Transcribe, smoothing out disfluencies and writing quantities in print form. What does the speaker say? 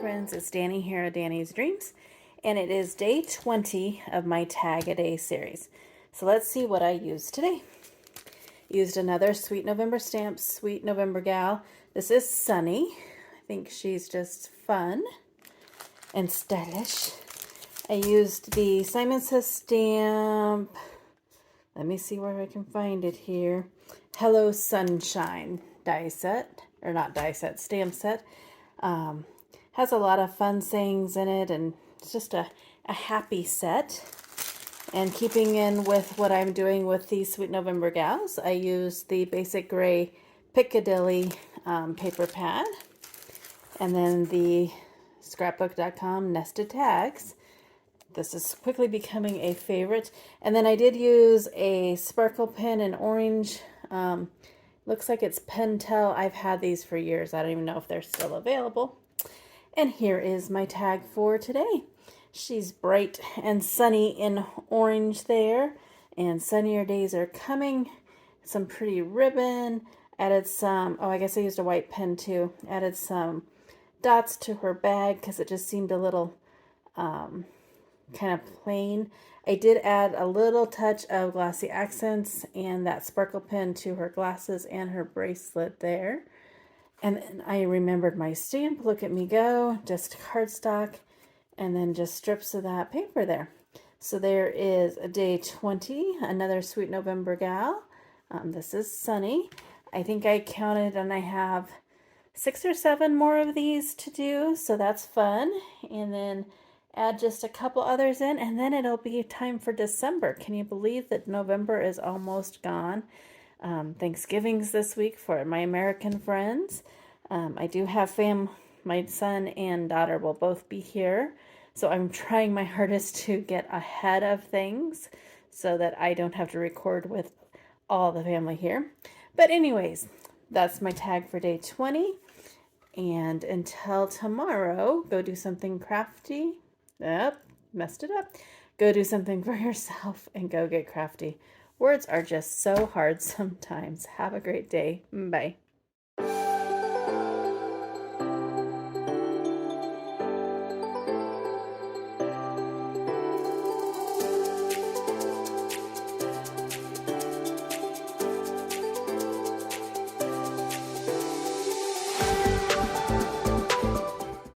friends, it's Danny here at Danny's Dreams, and it is day 20 of my Tag a Day series. So let's see what I used today. Used another Sweet November stamp, Sweet November Gal. This is Sunny. I think she's just fun and stylish. I used the Simon Says stamp. Let me see where I can find it here. Hello Sunshine die set, or not die set, stamp set. Has a lot of fun sayings in it, and it's just a happy set. And keeping in with what I'm doing with the Sweet November Gals, I used the basic gray Picadilly paper pad, and then the scrapbook.com nested tags. This is quickly becoming a favorite. And then I did use a sparkle pen in orange. Looks like it's Pentel. I've had these for years. I don't even know if they're still available. And here is my tag for today. She's bright and sunny in orange there. And sunnier days are coming. Some pretty ribbon. Added some, oh, I guess I used a white pen too. Added some dots to her bag because it just seemed a little kind of plain. I did add a little touch of glossy accents and that sparkle pen to her glasses and her bracelet there. And then I remembered my stamp. Look at me go. Just cardstock and then just strips of that paper there. So there is a day 20, another Sweet November Gal. This is Sunny. I think I counted and I have 6 or 7 more of these to do. So that's fun. And then add just a couple others in, and then it'll be time for December. Can you believe that November is almost gone? Thanksgiving's this week for my American friends. I do have my son and daughter will both be here, so I'm trying my hardest to get ahead of things so that I don't have to record with all the family here. But anyways, that's my tag for day 20. And until tomorrow, go do something crafty. Yep, messed it up. Go do something for yourself and go get crafty. Words are just so hard sometimes. Have a great day. Bye.